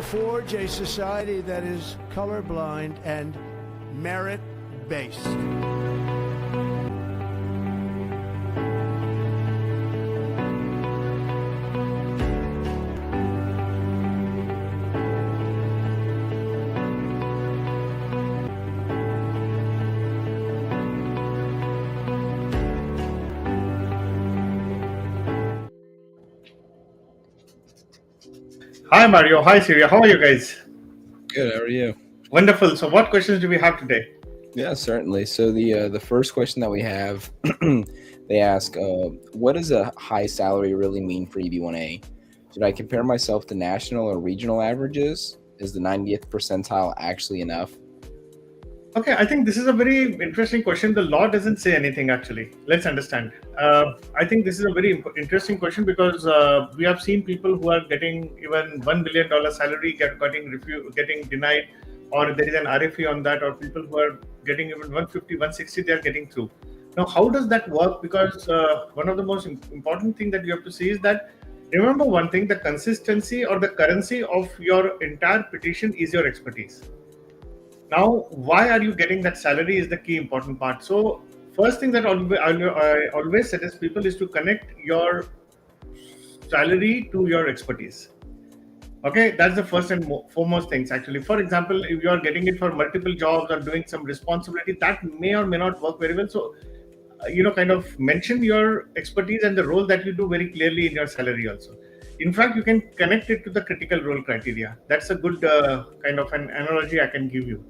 forge a society that is colorblind and merit-based. Hi Mario, hi Syria. How are you guys? Good. How are you? Wonderful. So, what questions do we have today? Yeah, certainly. So the first question that we have, they ask, what does a high salary really mean for EB1A? Should I compare myself to national or regional averages? Is the 90th percentile actually enough? Okay, I think this is a very interesting question. The law doesn't say anything actually. Let's understand. I think this is a very interesting question because we have seen people who are getting even $1 million salary getting denied, or there is an RFE on that, or people who are getting even 150, 160, they are getting through. Now, how does that work? Because one of the most important thing that you have to see is that remember one thing: the consistency or the currency of your entire petition is your expertise. Now, why are you getting that salary is the key important part. So, first thing that I always suggest people is to connect your salary to your expertise. Okay, that's the first and foremost things actually. For example, if you are getting it for multiple jobs or doing some responsibility, that may or may not work very well. So, kind of mention your expertise and the role that you do very clearly in your salary also. In fact, you can connect it to the critical role criteria. That's a good kind of an analogy I can give you.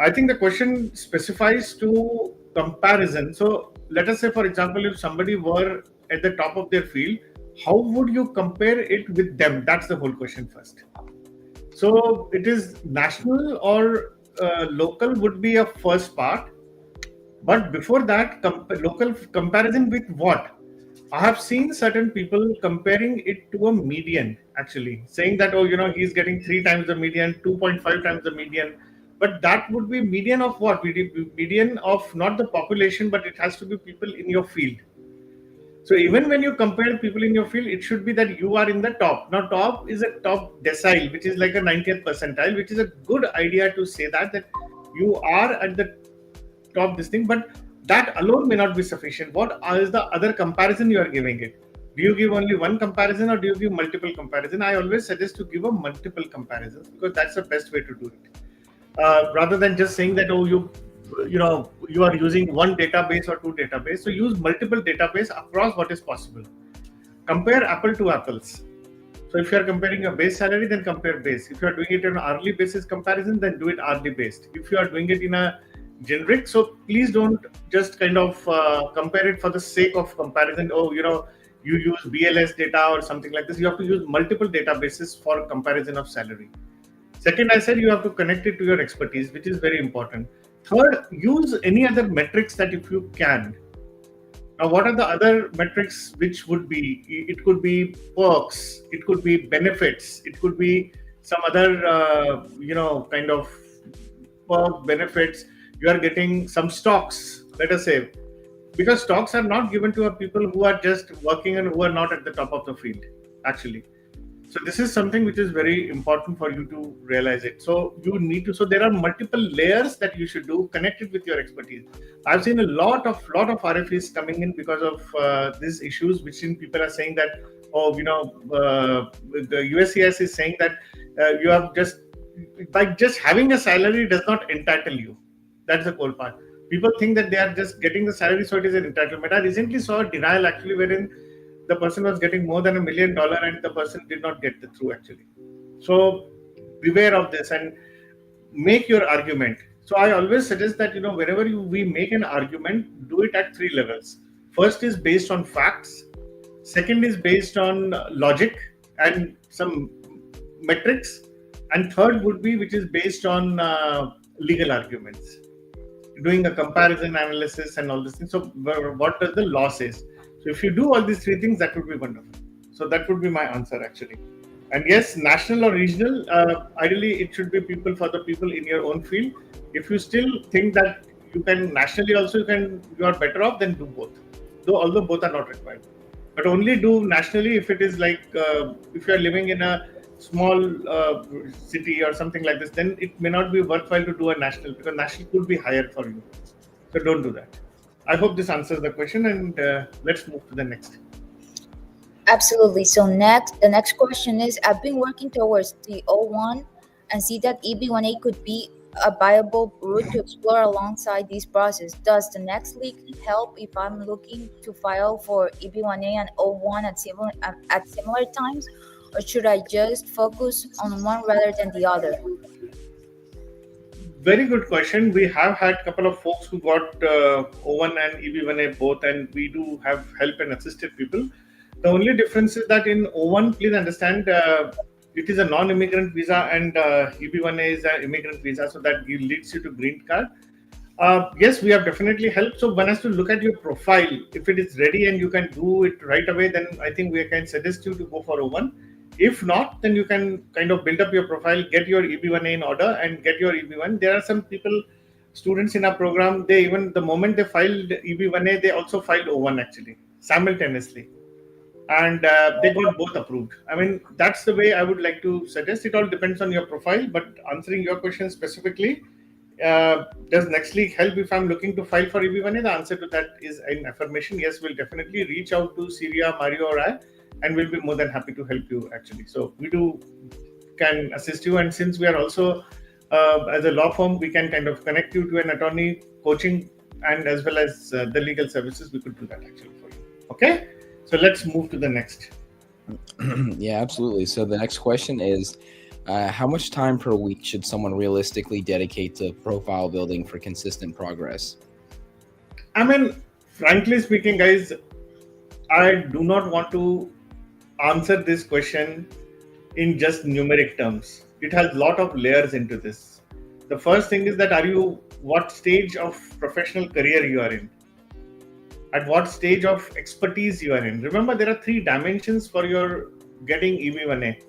I think the question specifies to comparison. So let us say, for example, if somebody were at the top of their field, how would you compare it with them? That's the whole question first. So it is national or local would be a first part. But before that, local comparison with what? I have seen certain people comparing it to a median, actually, saying that, he's getting 3 times the median, 2.5 times the median. But that would be median of what? Median of not the population, but it has to be people in your field. So even when you compare people in your field, it should be that you are in the top. Now, top is a top decile, which is like a 90th percentile, which is a good idea to say that you are at the top this thing, but that alone may not be sufficient. What is the other comparison you are giving it? Do you give only one comparison or do you give multiple comparison? I always suggest to give a multiple comparison because that's the best way to do it. Rather than just saying that, you are using one database or two database. So use multiple database across what is possible. Compare apple to apples. So if you are comparing a base salary, then compare base. If you are doing it on an hourly basis comparison, then do it hourly based. If you are doing it in a generic, so please don't just kind of compare it for the sake of comparison. You use BLS data or something like this. You have to use multiple databases for comparison of salary. Second, I said you have to connect it to your expertise, which is very important. Third, use any other metrics that if you can. Now, what are the other metrics which would be? It could be perks, it could be benefits, it could be some other, kind of perk benefits. You are getting some stocks, let us say, because stocks are not given to people who are just working and who are not at the top of the field, actually. So this is something which is very important for you to realize it. So you need to. So there are multiple layers that you should do connected with your expertise. I've seen a lot of RFEs coming in because of these issues, which people are saying that, the USCIS is saying that you have just having a salary does not entitle you. That's the cool part. People think that they are just getting the salary, so it is an entitlement. I recently saw a denial actually wherein the person was getting more than $1 million and the person did not get the through actually. So beware of this and make your argument. So I always suggest that, wherever we make an argument, do it at 3 levels. First is based on facts. Second is based on logic and some metrics. And third would be which is based on legal arguments. Doing a comparison analysis and all these things. So what does the law says? So if you do all these 3 things, that would be wonderful. So that would be my answer actually. And yes, national or regional, ideally it should be for the people in your own field. If you still think that you can nationally also, you are better off, then do both. Although both are not required. But only do nationally if it is like, if you are living in a small city or something like this, then it may not be worthwhile to do a national, because national could be higher for you. So don't do that. I hope this answers the question, and let's move to the next. Absolutely. So the next question is: I've been working towards the O1 and see that EB1A could be a viable route to explore alongside this process. Does the next league help if I'm looking to file for EB1A and O1 at similar times, or should I just focus on one rather than the other? Very good question. We have had a couple of folks who got O1 and EB1A both, and we do have help and assisted people. The only difference is that in O1, please understand, it is a non-immigrant visa, and EB1A is an immigrant visa, so that leads you to green card. Yes, we have definitely helped. So one has to look at your profile. If it is ready and you can do it right away, then I think we can suggest you to go for O1. If not, then you can kind of build up your profile, get your EB1A in order, and get your EB1. There are some people, students in our program, they even the moment they filed EB1A, they also filed O1 actually simultaneously, and they got both approved. I mean, that's the way I would like to suggest. It all depends on your profile. But answering your question specifically, does NextLeague help if I'm looking to file for EB1A? The answer to that is an affirmation. Yes, we'll definitely reach out to Syria, Mario, or I, and we'll be more than happy to help you actually. So we can assist you, and since we are also as a law firm, we can kind of connect you to an attorney, coaching, and as well as the legal services. We could do that actually for you. Okay, so let's move to the next. Yeah, absolutely. So the next question is, how much time per week should someone realistically dedicate to profile building for consistent progress? I mean, frankly speaking, guys, I do not want to answer this question in just numeric terms. It has a lot of layers into this. The first thing is that what stage of professional career you are in? At what stage of expertise you are in? Remember, there are 3 dimensions for your getting EB1A.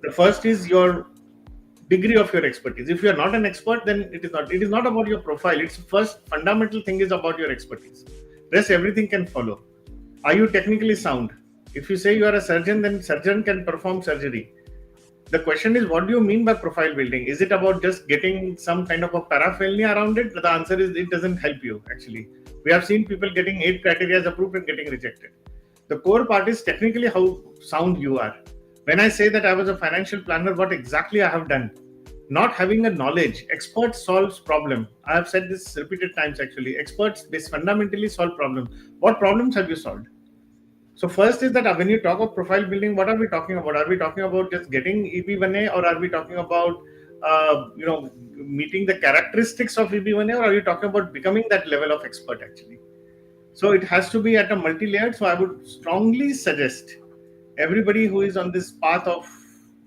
The first is your degree of your expertise. If you are not an expert, then it is not. It is not about your profile. Its first fundamental thing is about your expertise. Rest everything can follow. Are you technically sound? If you say you are a surgeon, then surgeon can perform surgery. The question is, what do you mean by profile building? Is it about just getting some kind of a paraphernalia around it? The answer is it doesn't help you actually. We have seen people getting 8 criteria approved and getting rejected. The core part is technically how sound you are. When I say that I was a financial planner, what exactly I have done? Not having a knowledge. Expert solves problem. I have said this repeated times actually. Experts fundamentally solve problems. What problems have you solved? So first is that when you talk of profile building, what are we talking about? Are we talking about just getting EB1A, or are we talking about meeting the characteristics of EB1A, or are you talking about becoming that level of expert actually? So it has to be at a multi-layered. So I would strongly suggest everybody who is on this path of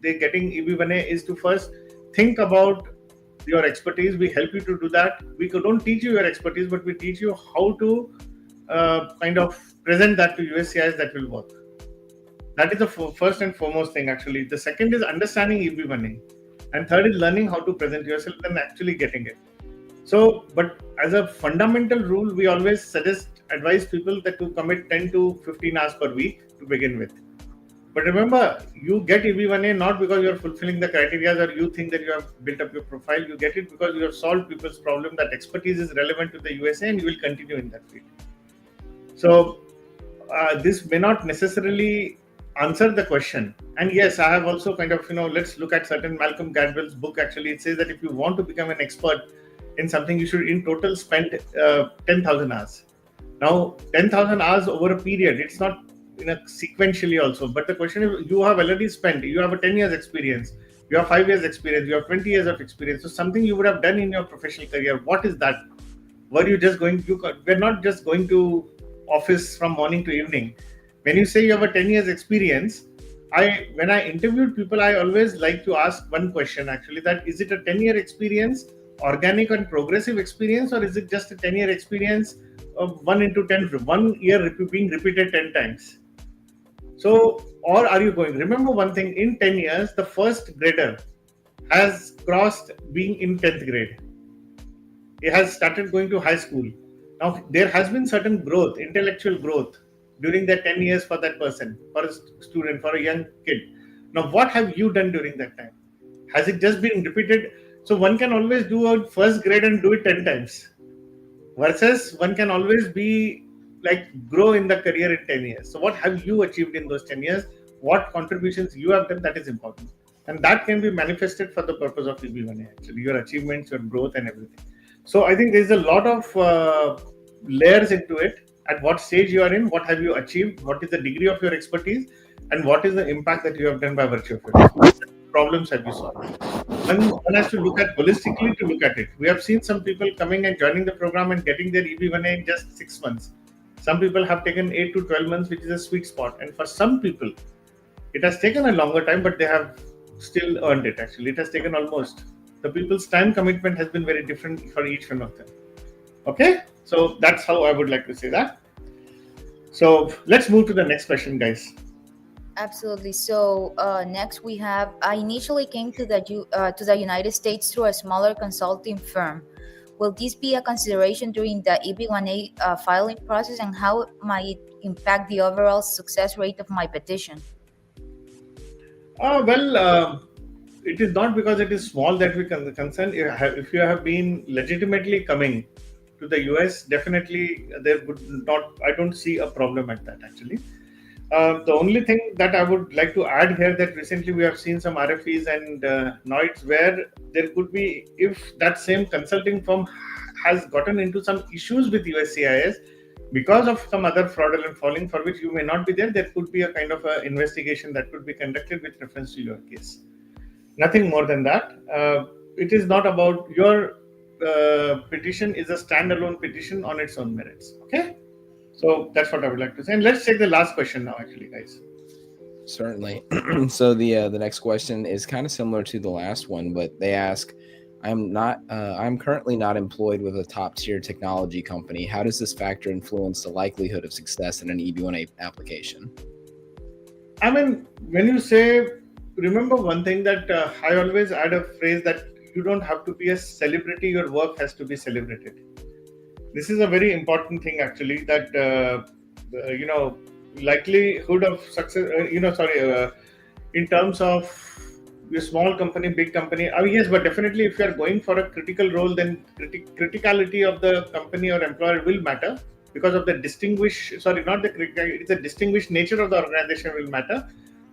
getting EB1A is to first think about your expertise. We help you to do that. We don't teach you your expertise, but we teach you how to kind of present that to USCIS that will work. That is the first and foremost thing actually. The second is understanding EB1A. And third is learning how to present yourself and actually getting it. So, but as a fundamental rule, we always advise people that to commit 10 to 15 hours per week to begin with. But remember, you get EB1A not because you are fulfilling the criteria or you think that you have built up your profile. You get it because you have solved people's problem, that expertise is relevant to the USA, and you will continue in that field. So this may not necessarily answer the question. And yes, I have also kind of, let's look at certain Malcolm Gladwell's book. Actually, it says that if you want to become an expert in something, you should in total spend 10,000 hours. Now, 10,000 hours over a period, it's not sequentially also. But the question is, you have already spent, you have a 10 years experience, you have 5 years experience, you have 20 years of experience. So something you would have done in your professional career. What is that? Were you just we're not just going to office from morning to evening. When you say you have a 10 years experience, when I interviewed people, I always like to ask one question actually, that is it a 10-year experience, organic and progressive experience, or is it just a 10-year experience of 1 into 10, 1 year being repeated 10 times? So, or are you remember one thing, in 10 years, the first grader has crossed being in 10th grade. It has started going to high school. Now, there has been certain growth, intellectual growth during that 10 years for that person, for a student, for a young kid. Now, what have you done during that time? Has it just been repeated? So one can always do a first grade and do it 10 times, versus one can always be like grow in the career in 10 years. So what have you achieved in those 10 years? What contributions you have done, that is important. And that can be manifested for the purpose of EB1A, actually, your achievements, your growth and everything. So I think there's a lot of layers into it. At what stage you are in, what have you achieved, what is the degree of your expertise, and what is the impact that you have done by virtue of your expertise. What problems have you solved? One has to look at holistically to look at it. We have seen some people coming and joining the program and getting their EB1A in just 6 months. Some people have taken 8 to 12 months, which is a sweet spot. And for some people, it has taken a longer time, but they have still earned it, actually. It has taken almost. The people's time commitment has been very different for each one of them. Okay? So that's how I would like to say that. So let's move to the next question, guys. Absolutely. So next we have, I initially came to the United States through a smaller consulting firm. Will this be a consideration during the EB1A filing process, and how might it impact the overall success rate of my petition? It is not because it is small that we can concern. If you have been legitimately coming to the US, definitely there would not. I don't see a problem at that, actually. The only thing that I would like to add here, that recently we have seen some RFEs and NOIDs where there could be, if that same consulting firm has gotten into some issues with USCIS because of some other fraudulent filing for which you may not be there, there could be a kind of a investigation that could be conducted with reference to your case. Nothing more than that. It is not about your petition is a standalone petition on its own merits. Okay. So that's what I would like to say. And let's take the last question now, actually, guys. Certainly. So the next question is kind of similar to the last one, but they ask, I'm currently not employed with a top tier technology company. How does this factor influence the likelihood of success in an EB1A application? I mean, when you say, remember one thing that I always add a phrase that you don't have to be a celebrity, your work has to be celebrated. This is a very important thing, actually, that, likelihood of success, in terms of your small company, big company. Yes, but definitely if you are going for a critical role, then criticality of the company or employer will matter because of the distinguished nature of the organization will matter.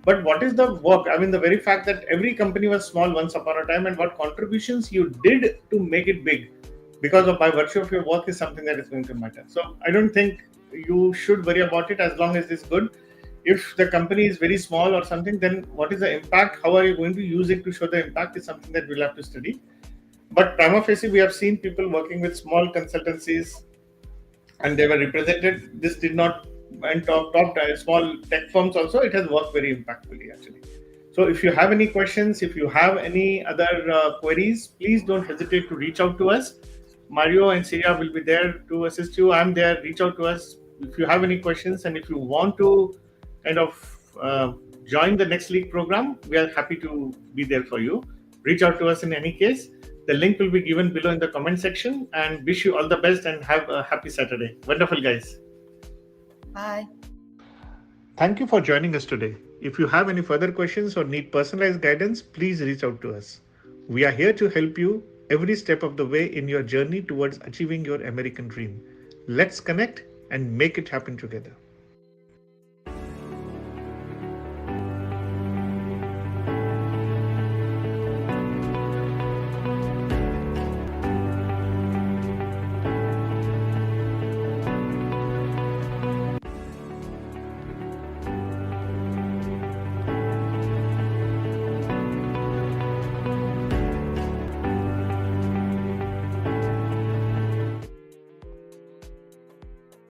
But what is the work? I mean, the very fact that every company was small once upon a time, and what contributions you did to make it big because of by virtue of your work is something that is going to matter. So I don't think you should worry about it as long as it's good. If the company is very small or something, then what is the impact? How are you going to use it to show the impact is something that we'll have to study. But prima facie, we have seen people working with small consultancies and they were represented. This did not, and top small tech firms also, it has worked very impactfully, actually. So if you have any questions, if you have any other queries, please don't hesitate to reach out to us. Mario and Sia will be there to assist you. I'm there. Reach out to us if you have any questions, and if you want to kind of join the Next League program, we are happy to be there for you. Reach out to us in any case. The link will be given below in the comment section, and wish you all the best and have a happy Saturday. Wonderful, guys. Bye. Thank you for joining us today. If you have any further questions or need personalized guidance, please reach out to us. We are here to help you every step of the way in your journey towards achieving your American dream. Let's connect and make it happen together.